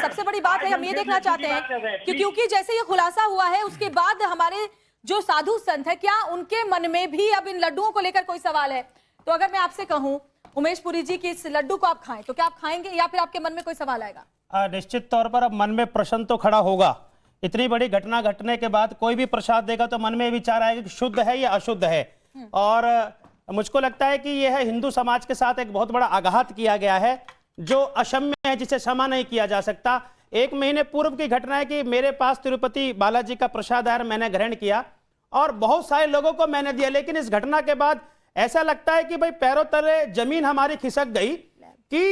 सबसे बड़ी बात है, हम ये देखना चाहते हैं कि क्योंकि जैसे ये खुलासा हुआ है उसके बाद हमारे जो साधु संत है, क्या उनके मन में भी अब इन लड्डुओं को लेकर कोई सवाल है? तो अगर मैं आपसे कहूं उमेश पुरी जी कि इस लड्डू को आप खाएं, तो क्या आप खाएंगे या फिर आपके मन में कोई सवाल आएगा? निश्चित तौर पर अब मन में प्रश्न तो खड़ा होगा। इतनी बड़ी घटना घटने के बाद कोई भी प्रसाद देगा तो मन में विचार आएगा कि शुद्ध है या अशुद्ध है। और मुझको लगता है कि यह हिंदू समाज के साथ एक बहुत बड़ा आघात किया गया है जो अक्षम्य है, जिसे क्षमा नहीं किया जा सकता। 1 महीने पूर्व की घटना है कि मेरे पास तिरुपति बालाजी का प्रसाद आया, मैंने ग्रहण किया और बहुत सारे लोगों को मैंने दिया, लेकिन इस घटना के बाद ऐसा लगता है कि भाई पैरों तले जमीन हमारी खिसक गई कि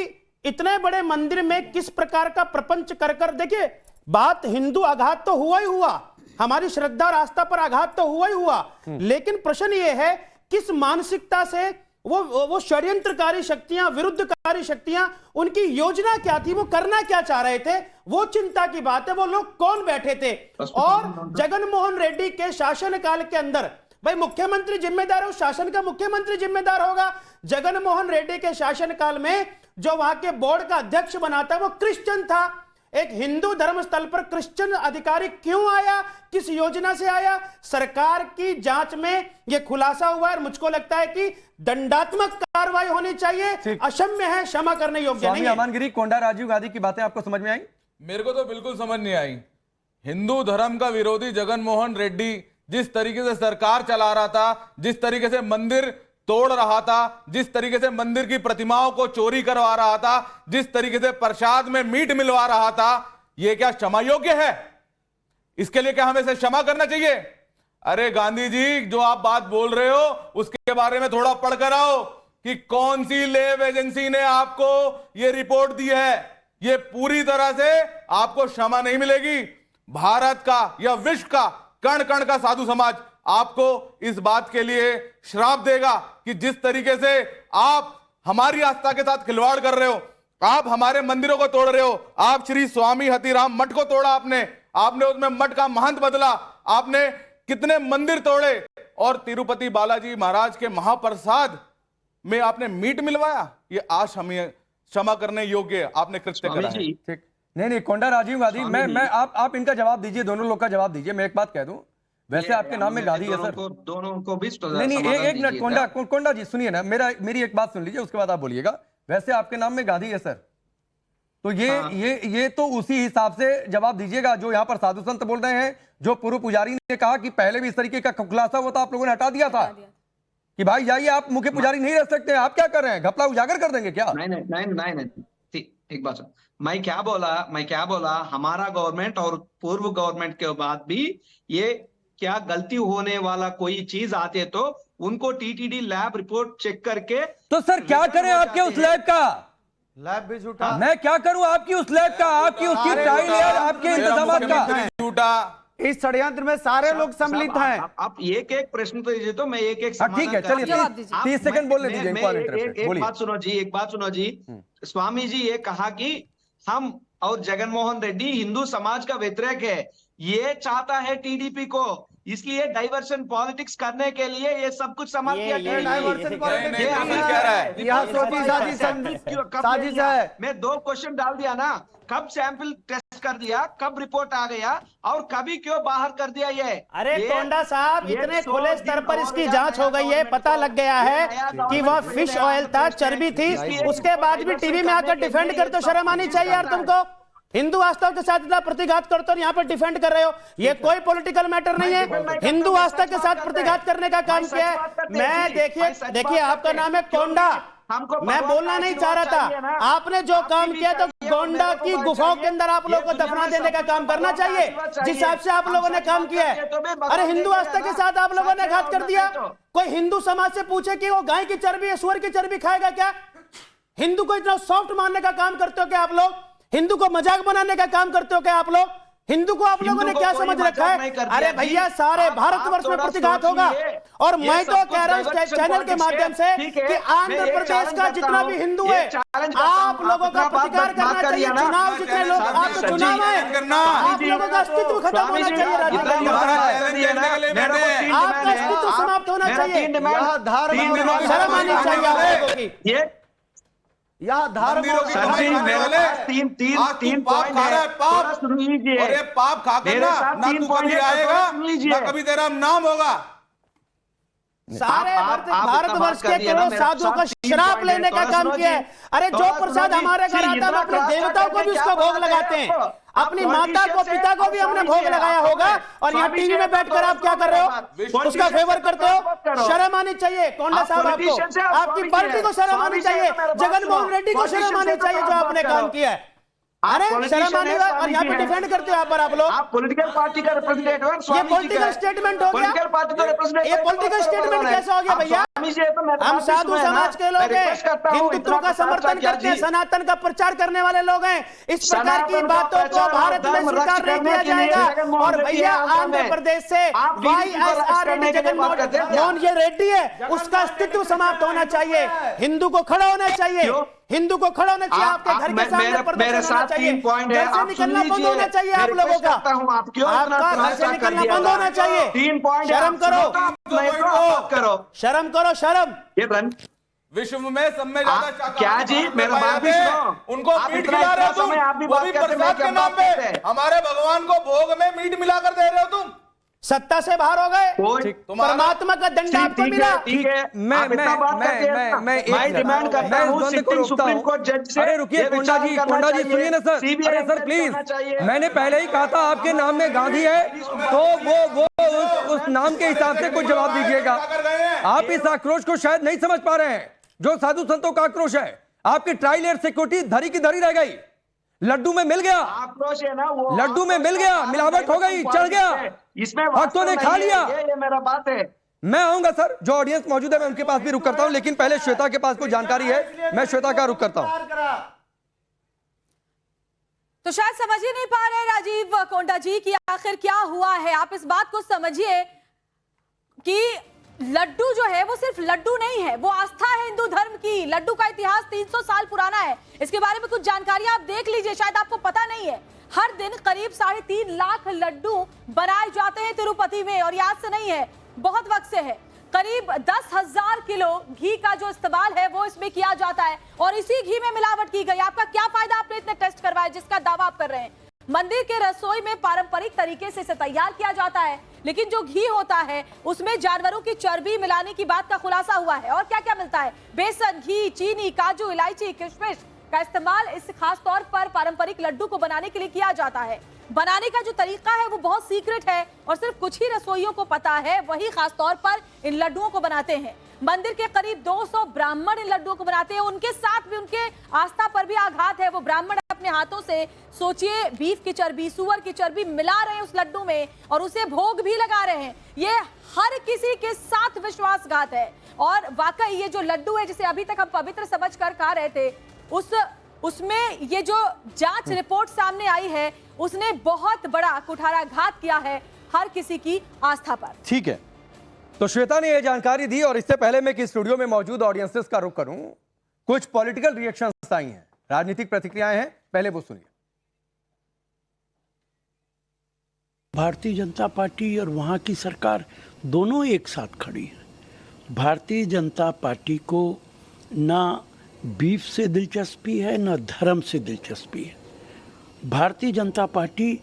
इतने बड़े मंदिर में किस प्रकार का प्रपंच कर देखिए, बात हिंदू आघात तो हुआ ही हुआ, हमारी श्रद्धा और आस्था पर आघात तो हुआ ही हुआ, लेकिन प्रश्न ये है किस मानसिकता से वो षड्यंत्रकारी शक्तियां, विरुद्धकारी शक्तियां, उनकी योजना क्या थी, वो करना क्या चाह रहे थे, वो चिंता की बात है। वो लोग कौन बैठे थे? और जगन मोहन रेड्डी के शासनकाल के अंदर भाई मुख्यमंत्री जिम्मेदार है, उस शासन का मुख्यमंत्री जिम्मेदार होगा। जगन मोहन रेड्डी के शासनकाल में जो वहां के बोर्ड का अध्यक्ष बना था वो क्रिश्चियन था। एक हिंदू धर्म स्थल पर क्रिश्चियन अधिकारी क्यों आया, किस योजना से आया? सरकार की जांच में यह खुलासा हुआ है। मुझको लगता है कि दंडात्मक कार्रवाई होनी चाहिए, अक्षम्य है, क्षमा करने योग्य नहीं है। अमनगिरी, कोंडा राजीव गांधी की बातें आपको समझ में आई? मेरे को तो बिल्कुल समझ नहीं आई। हिंदू धर्म का विरोधी जगन मोहन रेड्डी जिस तरीके से सरकार चला रहा था, जिस तरीके से मंदिर तोड़ रहा था, जिस तरीके से मंदिर की प्रतिमाओं को चोरी करवा रहा था, जिस तरीके से प्रसाद में मीट मिलवा रहा था, यह क्या क्षमा योग्य है? इसके लिए क्या हमें इसे क्षमा करना चाहिए? अरे गांधी जी, जो आप बात बोल रहे हो उसके बारे में थोड़ा पढ़ कर आओ कि कौन सी लैब एजेंसी ने आपको यह रिपोर्ट दी है। यह पूरी तरह से आपको क्षमा नहीं मिलेगी। भारत का या विश्व का कण कण का साधु समाज आपको इस बात के लिए श्राप देगा कि जिस तरीके से आप हमारी आस्था के साथ खिलवाड़ कर रहे हो, आप हमारे मंदिरों को तोड़ रहे हो। आप श्री स्वामी हतीराम मठ को तोड़ा, आपने उसमें मठ का महंत बदला, आपने कितने मंदिर तोड़े और तिरुपति बालाजी महाराज के महाप्रसाद में आपने मीट मिलवाया। ये आज हमें क्षमा करने योग्य आपने कृत्य करा है। ठीक, नहीं, कोंडा राजीव गांधी, मैं आप इनका जवाब दीजिए, दोनों लोग का जवाब दीजिए। मैं एक बात कह दूं, वैसे आपके नाम में गांधी है सर, दोनों को भी नहीं, एक मिनट कोंडा जी सुनिए ना, मेरी एक बात सुन लीजिए, उसके बाद आप बोलिएगा। वैसे आपके नाम में गांधी है सर, तो ये तो उसी हिसाब से जवाब दीजिएगा जो यहाँ पर साधु संत बोल रहे हैं। जो पूर्व पुजारी ने कहा कि पहले भी इस तरीके का खुलासा हुआ था, आप लोगों ने हटा दिया था कि भाई जाइए, आप मुख्य पुजारी नहीं रह सकते। आप क्या कर रहे हैं, घपला उजागर कर देंगे क्या? नहीं, एक बात मैं क्या बोला, हमारा गवर्नमेंट और पूर्व गवर्नमेंट के बाद भी ये क्या गलती होने वाला कोई चीज आते तो उनको टीटीडी लैब रिपोर्ट चेक करके। तो सर क्या करें आपके उस लैब का? लैब भी झूठा, मैं क्या करूं आपकी उस लैब का, आपकी उसकी ट्रायल या आपके इंतजामात का? झूठा, इस षड्यंत्र में सारे लोग सम्मिलित हैं। आप एक एक प्रश्न तो दीजिए, तो मैं एक एक ठीक है, चलिए 30 सेकंड बोलने दीजिए। एक बात सुनो जी, स्वामी जी ये कहा कि हम और जगन मोहन रेड्डी हिंदू समाज का व्यतिरेक है, ये चाहता है टीडीपी को, इसलिए डाइवर्शन पॉलिटिक्स करने के लिए ये सब कुछ समाज किया। डाइवर्शन पॉलिटिक्स साजिश है। मैं 2 क्वेश्चन डाल दिया ना, कब सैंपल टेस्ट कर दिया, कब रिपोर्ट आ गया और कभी क्यों बाहर कर दिया? ये अरे कोंडा साहब, इतने खुले स्तर पर इसकी जांच हो गई है, पता लग गया है कि वह फिश ऑयल था, चर्बी थी, उसके बाद भी टीवी में आकर डिफेंड कर, तो शर्म आनी चाहिए यार तुमको। हिंदू आस्था के साथ इतना प्रतिघात करते हो, यहाँ पर डिफेंड कर रहे हो। ये कोई पॉलिटिकल मैटर नहीं है, हिंदू आस्था के साथ प्रतिघात करने का काम किया है। मैं देखिए आपका नाम है कोंडा, मैं बोलना नहीं चाह रहा था। आपने जो काम किया तो गोंडा की गुफाओं के अंदर आप लोगों को दफना देने का काम करना चाहिए, जिस हिसाब से आप लोगों ने काम किया है। अरे हिंदू आस्था के साथ आप लोगों ने घात कर दिया। कोई हिंदू समाज से पूछे कि वो गाय की चर्बी या सूअर की चर्बी खाएगा क्या? हिंदू को इतना सॉफ्ट मानने का काम करते हो क्या आप लोग? हिंदू को मजाक बनाने का काम करते हो क्या आप लोग? हिंदू को आप लोगों ने क्या समझ रखा है? अरे भैया, सारे भारतवर्ष में प्रतिघात होगा। और मैं तो कह रहा हूं चैनल के माध्यम से कि आंध्र प्रदेश का जितना भी हिंदू है, आप लोगों का प्रतिकार करना चाहिए। चुनाव जितने लोग आपको चुनाव है, आप लोगों का अस्तित्व खत्म होना चाहिए। आपका अस्तित्व समाप्त होना चाहिए। शर्म आनी चाहिए आप लोगों की। यहाँ धर्म मंदिरों और की सर कमाई जी, खाने मेरे वाले। पास तीन आज तू तीन पाप पॉइंट खा रहा है, है, पाप। थोड़ा सुन लीजिए। और ये पाप खाकर मेरे ना साथ ना 3 तू पॉइंट कभी है, तो आएगा थोड़ा सुन लीजिए। ना कभी तेरा नाम होगा। सारे आप इतना भारतवर्ष बात के कर दिए ना, करोड़ों मेरे साधुओं का साथ 3 श्राप पॉइंट है, लेने का थोड़ा काम सुनो किया जी। है। अरे जो थोड़ा प्रसाद सुनो जी। हमारे घर जी, आता है हम इतना अपने क्रॉस देवताओं को भी क्या उसका भोग बताते लगाते हैं हैं, आपको? अपनी आप माता को politician पिता को भी से हमने और भोग स्वामी लगाया जी, होगा, आप और यहाँ स्वामी टीवी जी में तो बैठकर आप क्या कर रहे हो, politician उसका से फेवर तो करते बात मत हो। करो। शर्म आनी चाहिए कोंडा आप साहब, आपको politician से आप आपकी स्वामी जी पार्टी को हैं। शर्म स्वामी आनी जी चाहिए, तो मेरा बात जगन मोहन सुनो। रेड्डी को शर्म politician आनी से तो चाहिए जो बात आपने मत काम करो। किया है। आप अरे politician शर्म आनी हैं, है, और स्वामी यहाँ जी पे हैं। डिफेंड करते हो यहाँ पर आप लोग। आप पॉलिटिकल पार्टी का रिप्रेजेंटेटिव हैं, स्वामी जी political का है। statement हो गया? Political पार्टी तो representative ये है, political बात करो statement उन्होंने। कैसे हो गया आप भैया? स्वामी जी है तो मेरी हम बात भी साधु सुनो है ना। समाज के लोग मैं हैं, request करता हूँ, हिंदुत्व इतना का प्रचार समर्थन क्या करते हैं, जी? सनातन का प्रचार करने वाले लोग हैं। इस प्रकार की सनातन का बातों को प्रचार और भारत में धर्म स्वीकार रक्षा नहीं करने किया के लिए जाएगा। जगन मोहन और रेड्डी भैया है आसाम आंध्र में। प्रदेश से आप TDP को रक्षा YSR करने के लिए जगन बात करते हैं क्या? मोहन ये रेड्डी है, उसका अस्तित्व समाप्त होना चाहिए। हिंदू को खड़ा होना चाहिए, क्यों? हिंदू को खड़ा होना चाहिए, आपके घर के सामने मेरे प्रदर्शन होना साथ चाहिए, 3 पॉइंट है, घर से आप सुन निकलना बंद लीजिए। होना चाहिए आप मैं लोगों request का, करता हूं, आप क्यों इतना आपका घर से क्रॉस निकलना कर दिया? बंद होना चाहिए। 3 पॉइंट है, शर्म आप करो, सुनो तो आप नहीं तो आप बात करो। शर्म करो, शर्म। ये रन विश्व में सब में ज्यादा आप- शाकाहारी क्या जी? भारत में मेरा पाए बात भी जाते हैं। सुनो। उनको आप मीट इतना खिला रहे हो इतना समय आप भी तुम, वो बात भी करते हैं, प्रसाद क्या के नाम बात पे करते हैं? हमारे भगवान को भोग में मीट मिलाकर दे रहे हो तुम। सत्ता से बाहर हो गए, परमात्मा का दंड आपको मिला। ठीक है, मैं आप इतना बात करते हैं ना। मैं मैं डिमांड करता हूँ इस बंद को सिटिंग रोकता सुप्रीम हूं। कोर्ट जज से। अरे रुकिए ये कोंडा विचार जी, करना कोंडा जी चाहिए। सुनिए ना सर। CBI अरे सर करना प्लीज, चाहिए। मैंने पहले ही कहा था आपके नाम में गांधी है, तो वो उस नाम के हिसाब से कुछ जवाब दीजिएगा। आप इस आक्रोश को शायद नहीं समझ पा रहे हैं, जो साधु संतों का आक्रोश है। आपकी ट्रायल एयर सिक्योरिटी धरी की धरी रह गई, लड्डू में मिल गया, आक्रोश है ना वो, लड्डू में मिल गया, मिलावट हो गई, चढ़ गया, इसमें भक्तों ने खा लिया। ये मेरा बात है। मैं आऊंगा सर, जो ऑडियंस मौजूद है मैं उनके पास भी रुक करता हूं, लेकिन पहले श्वेता के पास कोई जानकारी है, मैं श्वेता का रुक करता हूं। तो शायद समझ ही नहीं पा रहे राजीव कोंडा जी कि आखिर क्या हुआ है। आप इस बात को समझिए कि लड्डू जो है वो सिर्फ लड्डू नहीं है, वो आस्था है हिंदू धर्म की। लड्डू का इतिहास 300 साल पुराना है। इसके बारे में कुछ जानकारियां आप देख लीजिए, शायद आपको पता नहीं है। हर दिन करीब 3.5 लाख लड्डू बनाए जाते हैं तिरुपति में, और याद से नहीं है, बहुत वक्त से है। करीब 10,000 किलो घी का जो इस्तेमाल है वो इसमें किया जाता है, और इसी घी में मिलावट की गई। आपका क्या फायदा आपने इतने टेस्ट करवाए जिसका दावा आप कर रहे हैं? मंदिर के रसोई में पारंपरिक तरीके से इसे तैयार किया जाता है, लेकिन जो घी होता है उसमें जानवरों की चर्बी मिलाने की बात का खुलासा हुआ है। और क्या क्या मिलता है? बेसन, घी, चीनी, काजू, इलायची, किशमिश का इस्तेमाल इस खास तौर पर पारंपरिक लड्डू को बनाने के लिए किया जाता है। बनाने का जो तरीका है वो बहुत सीक्रेट है, और सिर्फ कुछ ही रसोइयों को पता है, वही खास तौर पर इन लड्डुओं को बनाते हैं। मंदिर के करीब 200 ब्राह्मण इन लड्डुओं को बनाते हैं। उनके साथ भी उनके आस्था पर भी आघात है। वो ब्राह्मण अपने हाथों से, सोचिए, बीफ की चर्बी, सुअर की चर्बी मिला रहे हैं उस लड्डू में, और उसे भोग भी लगा रहे हैं। ये हर किसी के साथ विश्वासघात है। और वाकई ये जो लड्डू है जिसे अभी तक हम पवित्र समझकर खा रहे थे, उसमें ये जो जांच रिपोर्ट सामने आई है उसने बहुत बड़ा कुठाराघात किया है हर किसी की आस्था पर। ठीक है, तो श्वेता ने यह जानकारी दी, और इससे पहले मैं कि स्टूडियो में मौजूद ऑडियंसेस का रुख करूं, कुछ पॉलिटिकल रिएक्शंस आई हैं, राजनीतिक प्रतिक्रियाएं हैं, पहले वो सुनिए। भारतीय जनता पार्टी और वहाँ की सरकार दोनों एक साथ खड़ी है। भारतीय जनता पार्टी को ना बीफ से दिलचस्पी है, ना धर्म से दिलचस्पी है। भारतीय जनता पार्टी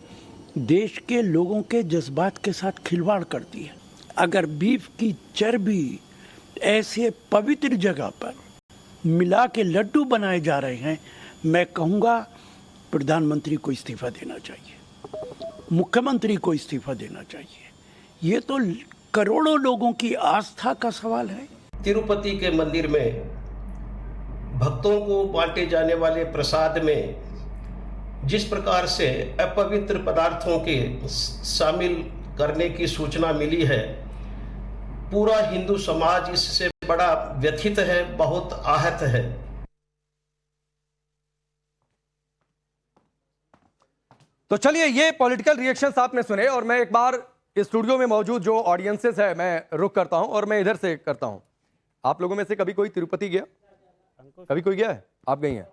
देश के लोगों के जज्बात के साथ खिलवाड़ करती है। अगर बीफ की चर्बी ऐसे पवित्र जगह पर मिला के लड्डू बनाए जा रहे हैं, मैं कहूँगा प्रधानमंत्री को इस्तीफा देना चाहिए, मुख्यमंत्री को इस्तीफा देना चाहिए। ये तो करोड़ों लोगों की आस्था का सवाल है। तिरुपति के मंदिर में भक्तों को बांटे जाने वाले प्रसाद में जिस प्रकार से अपवित्र पदार्थों के शामिल करने की सूचना मिली है, पूरा हिंदू समाज इससे बड़ा व्यथित है, बहुत आहत है। तो चलिए, ये पॉलिटिकल रिएक्शंस आपने सुने, और मैं एक बार इस स्टूडियो में मौजूद जो ऑडियंसेस है मैं रुक करता हूं, और मैं इधर से करता हूं। आप लोगों में से कभी कोई तिरुपति गया? कभी कोई गया है? आप गई हैं,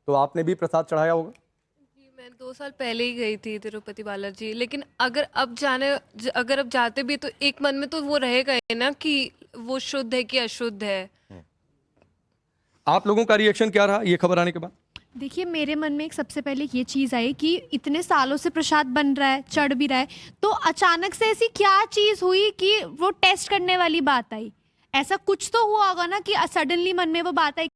तो आपने भी प्रसाद चढ़ाया होगा? मैं 2 साल पहले ही गई थी तिरुपति बालाजी, लेकिन अगर अब जाते भी तो एक मन में तो वो रहेगा ही ना कि वो शुद्ध है कि अशुद्ध है। आप लोगों का रिएक्शन क्या रहा ये खबर आने के बाद? देखिए, मेरे मन में एक सबसे पहले ये चीज़ आई कि इतने सालों से प्रसाद बन रहा है, चढ़ भी रहा है, तो अचानक से ऐसी क्या चीज़ हुई कि वो टेस्ट करने वाली बात आई? ऐसा कुछ तो हुआ होगा ना कि सडनली मन में वो बात आई।